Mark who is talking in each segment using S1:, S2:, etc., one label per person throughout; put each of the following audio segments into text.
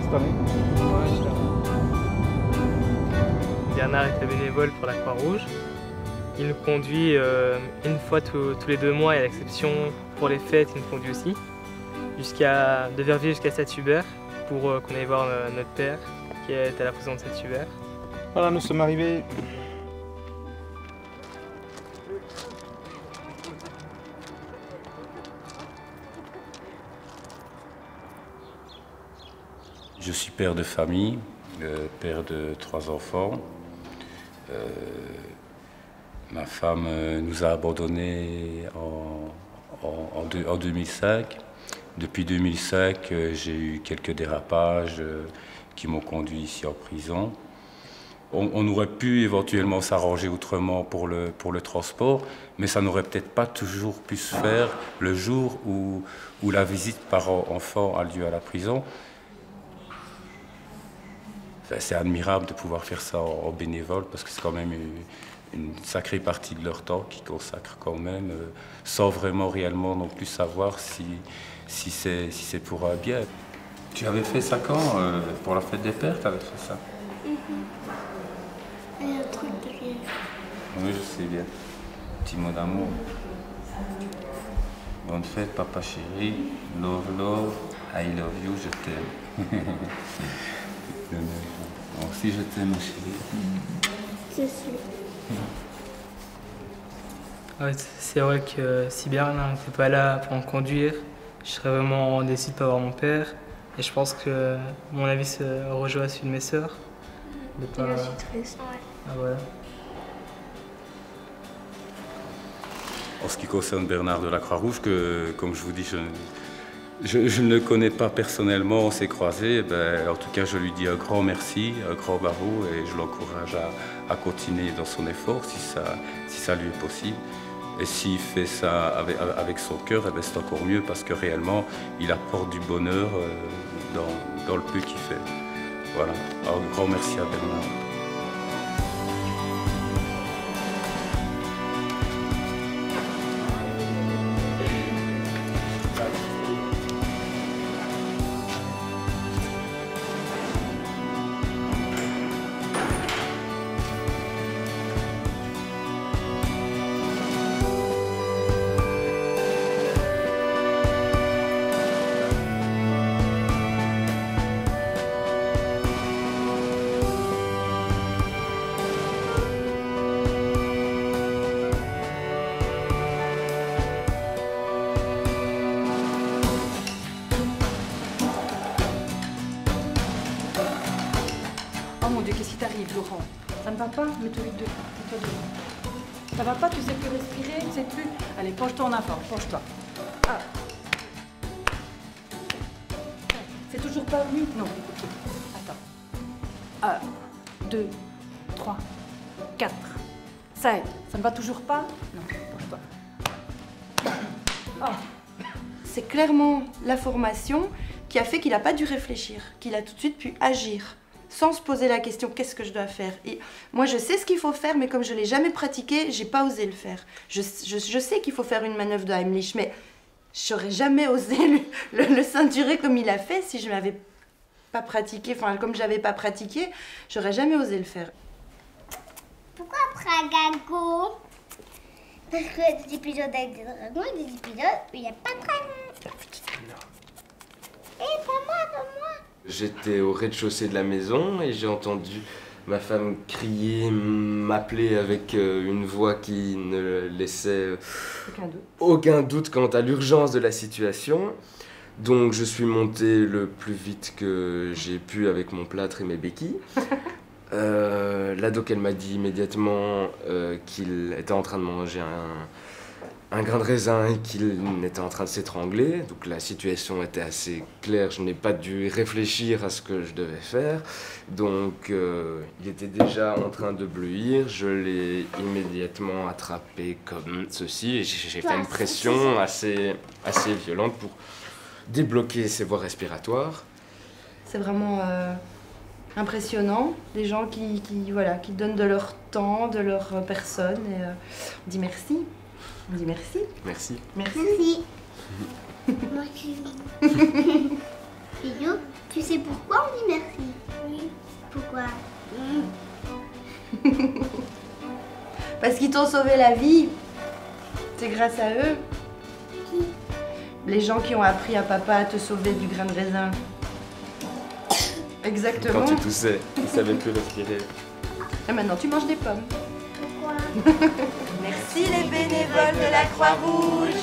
S1: cette année?
S2: Ouais, je l'ai. Bernard est bénévole pour la Croix-Rouge. Il nous conduit une fois tous les 2 mois, et à l'exception pour les fêtes, il nous conduit aussi. De Verviers jusqu'à Saint-Hubert pour qu'on aille voir notre père qui est à la prison de Saint-Hubert.
S1: Voilà, nous sommes arrivés.
S3: Je suis père de famille, père de 3 enfants. Ma femme nous a abandonnés en 2005. Depuis 2005, j'ai eu quelques dérapages qui m'ont conduit ici en prison. On aurait pu éventuellement s'arranger autrement pour le transport, mais ça n'aurait peut-être pas toujours pu se faire le jour où la visite par enfant a lieu à la prison. C'est admirable de pouvoir faire ça en bénévole parce que c'est quand même une sacrée partie de leur temps qu'ils consacrent quand même, sans vraiment réellement non plus savoir si c'est pour un bien. Tu avais fait ça quand? Pour la fête des pères, tu avais fait ça?
S4: Il y a un truc derrière.
S3: Oui, je sais bien. Petit mot d'amour. Bonne fête, papa chéri. Love, love. I love you, je t'aime. Moi aussi, je t'aime, chérie.
S4: C'est sûr.
S2: Ouais, c'est vrai que si Bernard n'était pas là pour me conduire, je serais vraiment déçu de ne pas voir mon père. Et je pense que mon avis se rejoint à celui de mes sœurs.
S4: Je suis triste.
S2: Ah, voilà.
S3: En ce qui concerne Bernard de la Croix-Rouge, comme je vous dis, je ne le connais pas personnellement, on s'est croisés. En tout cas, je lui dis un grand merci, un grand bravo, et je l'encourage à continuer dans son effort si ça lui est possible. Et s'il fait ça avec son cœur, c'est encore mieux parce que réellement, il apporte du bonheur dans le peu qu'il fait. Voilà, un grand merci à Bernard.
S5: Oh mon Dieu, qu'est-ce qui t'arrive, Laurent? Ça ne va pas? Mets-toi de deux. Ça va pas? Tu sais plus respirer? Tu sais plus? Allez, penche-toi en avant, penche-toi. Ah. C'est toujours pas venu? Non. Attends. 1, 2, 3, 4, 5. Ça ne va toujours pas? Non, penche-toi.
S6: Oh. C'est clairement la formation qui a fait qu'il n'a pas dû réfléchir, qu'il a tout de suite pu agir, sans se poser la question qu'est-ce que je dois faire. Et moi je sais ce qu'il faut faire, mais comme je ne l'ai jamais pratiqué, j'ai pas osé le faire. Je sais qu'il faut faire une manœuvre de Heimlich, mais j'aurais jamais osé le ceinturer comme il a fait si je m'avais pas pratiqué. Enfin, comme je l'avais pas pratiqué, j'aurais jamais osé le faire.
S4: Pourquoi Pragago? Parce qu'il y a des épisodes avec des dragons et des épisodes où il n'y a pas de dragons. Eh, pas moi.
S7: J'étais au rez-de-chaussée de la maison et j'ai entendu ma femme crier, m'appeler avec une voix qui ne laissait aucun doute quant à l'urgence de la situation. Donc je suis monté le plus vite que j'ai pu avec mon plâtre et mes béquilles. Là donc elle m'a dit immédiatement qu'il était en train de manger un grain de raisin et qu'il était en train de s'étrangler. Donc la situation était assez claire, je n'ai pas dû réfléchir à ce que je devais faire. Donc il était déjà en train de bleuir, je l'ai immédiatement attrapé comme ceci et j'ai fait une pression assez violente pour débloquer ses voies respiratoires.
S6: C'est vraiment impressionnant, des gens qui donnent de leur temps, de leur personne. Et, on dit merci. On dit merci.
S7: Merci.
S6: Merci.
S4: Merci. Merci. Yo, tu sais pourquoi on dit merci? Oui. Pourquoi?
S6: Parce qu'ils t'ont sauvé la vie. C'est grâce à eux.
S4: Qui?
S6: Les gens qui ont appris à papa à te sauver du grain de raisin. Exactement.
S7: Quand tu toussais, il savait plus respirer.
S6: Et maintenant tu manges des pommes.
S4: Pourquoi?
S6: Merci les bénévoles de la Croix-Rouge.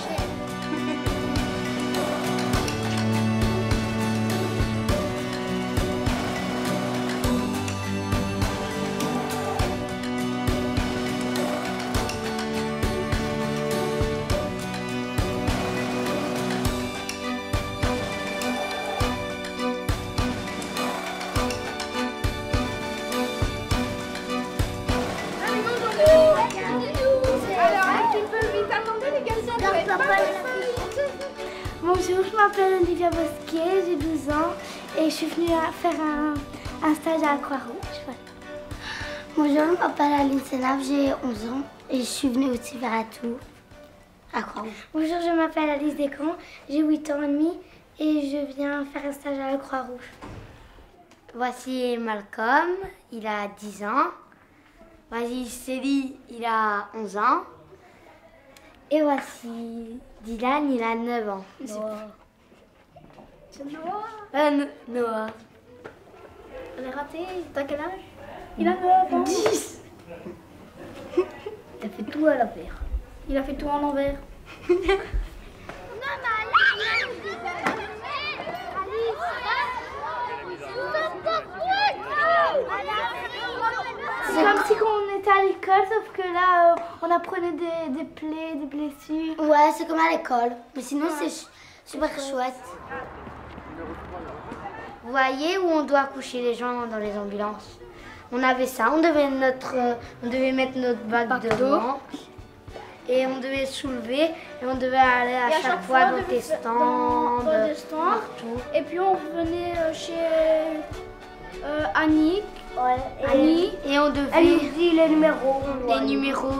S8: Bonjour, je m'appelle Olivia Bosquet, j'ai 12 ans et je suis venue faire un stage à la Croix-Rouge. Voilà.
S4: Bonjour, je m'appelle Aline Senab, j'ai 11 ans et je suis venue aussi faire un tour à Croix-Rouge.
S8: Bonjour, je m'appelle Alice Descamps, j'ai 8 ans et demi et je viens faire un stage à la Croix-Rouge.
S9: Voici Malcolm, il a 10 ans. Voici Célie, il a 11 ans. Et voici Dylan, il a 9 ans.
S8: Noah.
S9: C'est Noah Noah.
S8: On est raté, t'as quel âge? Il a 9 ans.
S9: 10.
S8: Il a fait tout à l'envers. Il a fait tout à l'envers. C'est comme si on était à l'école, sauf que là, on apprenait des plaies, des blessures.
S4: Ouais, c'est comme à l'école, mais sinon c'est super chouette.
S9: Vous voyez où on doit coucher les gens dans les ambulances? On avait ça, on devait mettre notre bac devant. Et on devait soulever et on devait aller à chaque fois dans des stands, partout.
S8: Et puis on revenait chez Annick.
S9: Annie, et on devait...
S8: Elle nous dit les numéros.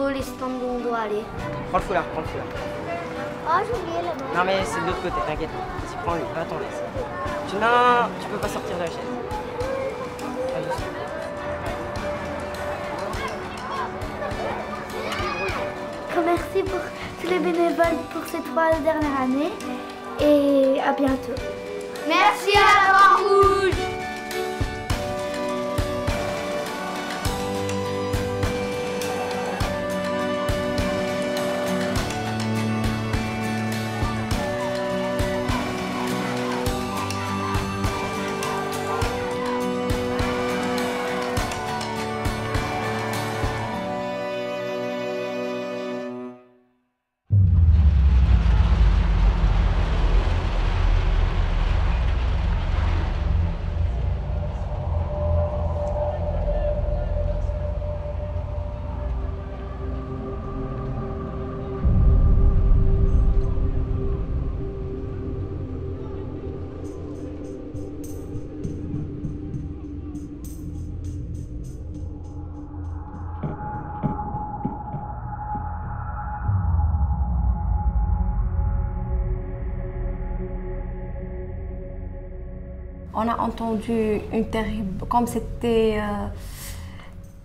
S9: Les stands où on doit aller.
S10: Prends le foulard, prends le foulard.
S4: Oh, j'ai oublié la main.
S10: Non mais c'est de l'autre côté, t'inquiète. Vas-y, prends-le, va t'en laisse. Non, tu peux pas sortir de la chaise.
S8: Merci pour tous les bénévoles pour ces 3 dernières années et à bientôt.
S9: Merci à la Croix-Rouge.
S11: On a entendu une terrible, comme c'était,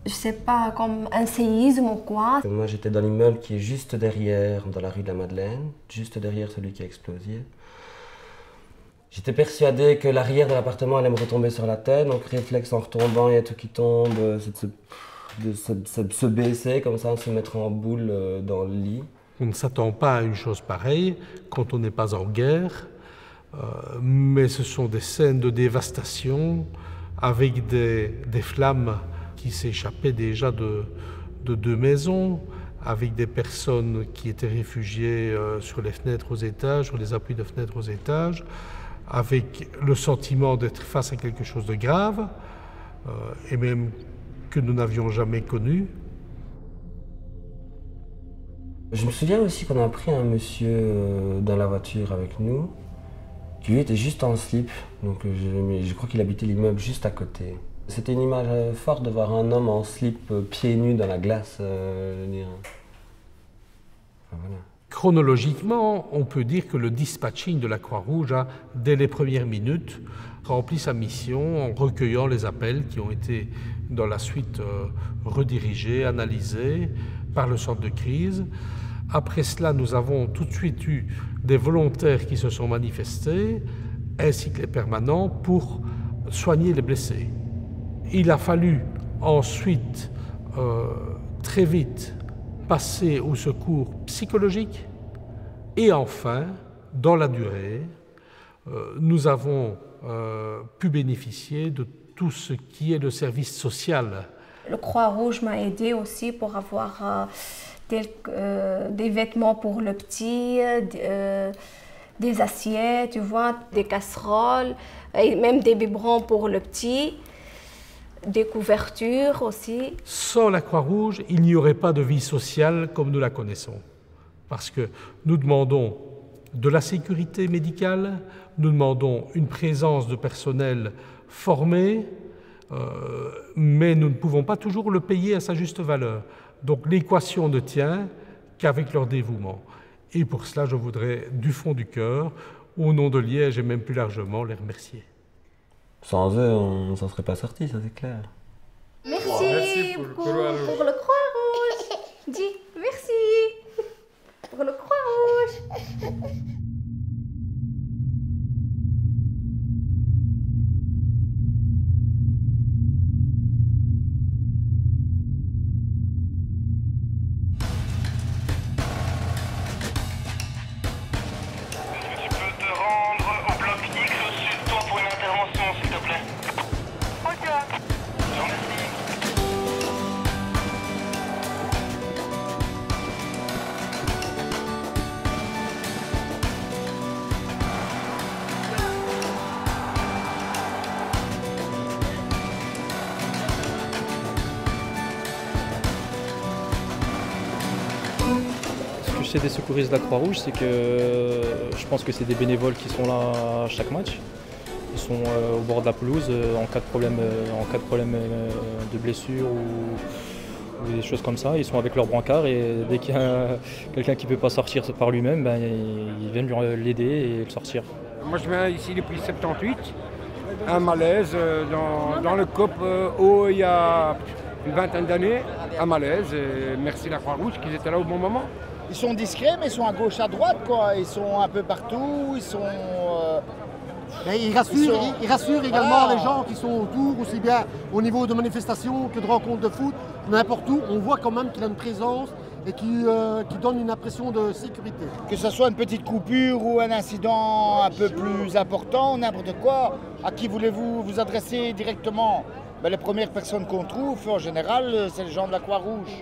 S11: je sais pas, comme un séisme ou quoi.
S7: Moi j'étais dans l'immeuble qui est juste derrière, dans la rue de la Madeleine, juste derrière celui qui a explosé. J'étais persuadé que l'arrière de l'appartement allait me retomber sur la tête, donc réflexe en retombant, il y a tout qui tombe, c'est de se baisser comme ça, se mettre en boule dans le lit.
S12: On ne s'attend pas à une chose pareille quand on n'est pas en guerre. Mais ce sont des scènes de dévastation avec des flammes qui s'échappaient déjà de 2 maisons, avec des personnes qui étaient réfugiées sur les fenêtres aux étages, sur les appuis de fenêtres aux étages, avec le sentiment d'être face à quelque chose de grave, et même que nous n'avions jamais connu.
S7: Je me souviens aussi qu'on a pris un monsieur dans la voiture avec nous, qui lui était juste en slip, donc je crois qu'il habitait l'immeuble juste à côté. C'était une image forte de voir un homme en slip, pieds nus dans la glace, je veux dire. Enfin, voilà.
S12: Chronologiquement, on peut dire que le dispatching de la Croix-Rouge a, dès les premières minutes, rempli sa mission en recueillant les appels qui ont été dans la suite redirigés, analysés par le centre de crise. Après cela, nous avons tout de suite eu des volontaires qui se sont manifestés, ainsi que les permanents, pour soigner les blessés. Il a fallu ensuite, très vite, passer au secours psychologique et enfin, dans la durée, nous avons pu bénéficier de tout ce qui est le service social.
S11: Le Croix-Rouge m'a aidé aussi pour avoir des vêtements pour le petit, des assiettes, tu vois, des casseroles, et même des biberons pour le petit, des couvertures aussi.
S12: Sans la Croix-Rouge, il n'y aurait pas de vie sociale comme nous la connaissons. Parce que nous demandons de la sécurité médicale, nous demandons une présence de personnel formé, mais nous ne pouvons pas toujours le payer à sa juste valeur. Donc l'équation ne tient qu'avec leur dévouement. Et pour cela, je voudrais, du fond du cœur, au nom de Liège et même plus largement, les remercier.
S13: Sans eux, on ne s'en serait pas sorti, ça c'est clair.
S11: Merci pour le Croix-Rouge. Dis merci pour le Croix-Rouge.
S1: Ce que je sais des secouristes de la Croix-Rouge, c'est que je pense que c'est des bénévoles qui sont là à chaque match. Ils sont au bord de la pelouse en cas de problème, de blessure ou des choses comme ça. Ils sont avec leur brancard et dès qu'il y a quelqu'un qui ne peut pas sortir par lui-même, ben, ils viennent l'aider et le sortir.
S14: Moi je viens ici depuis 78, un malaise dans le COP haut il y a une vingtaine d'années, un malaise, et merci la Croix-Rouge qu'ils étaient là au bon moment.
S15: Ils sont discrets mais ils sont à gauche, à droite quoi, ils sont un peu partout, ils sont...
S16: Ils rassurent également les gens qui sont autour, aussi bien au niveau de manifestations que de rencontres de foot, n'importe où, on voit quand même qu'il a une présence et qui donne une impression de sécurité.
S15: Que ce soit une petite coupure ou un incident un peu plus important, n'importe quoi, à qui voulez-vous vous adresser directement? Les premières personnes qu'on trouve, en général, c'est les gens de la Croix-Rouge.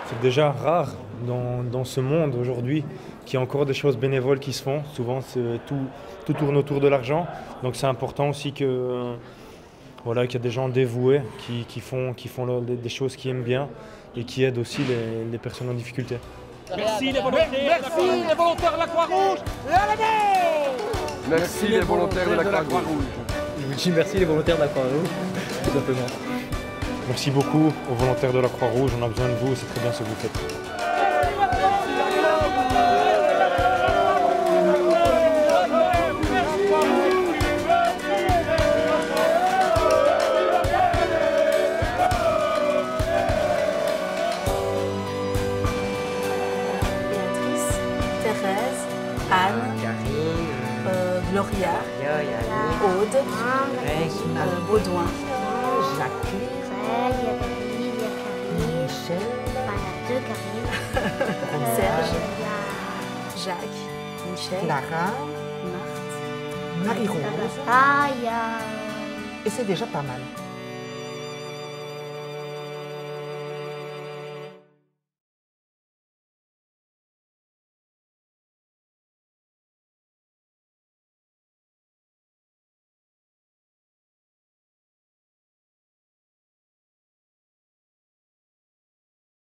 S17: C'est déjà rare dans ce monde aujourd'hui qu'il y ait encore des choses bénévoles qui se font. Souvent, tout tourne autour de l'argent. Donc c'est important aussi que, voilà, qu'il y a des gens dévoués qui font des choses qu'ils aiment bien et qui aident aussi les personnes en difficulté.
S14: Merci les volontaires. Merci les volontaires de la Croix-Rouge.
S7: Merci les volontaires de la Croix-Rouge.
S1: Je vous dis merci les volontaires de la Croix-Rouge, tout simplement.
S17: Merci beaucoup aux volontaires de la Croix-Rouge, on a besoin de vous, c'est très bien ce que vous faites.
S6: Béatrice, Thérèse, Anne, Gloria, Aude, Baudouin, Serge, Jacques, Michel,
S18: Clara,
S6: Marthe,
S18: Marie-Rose.
S9: Aya.
S18: Et c'est déjà pas mal.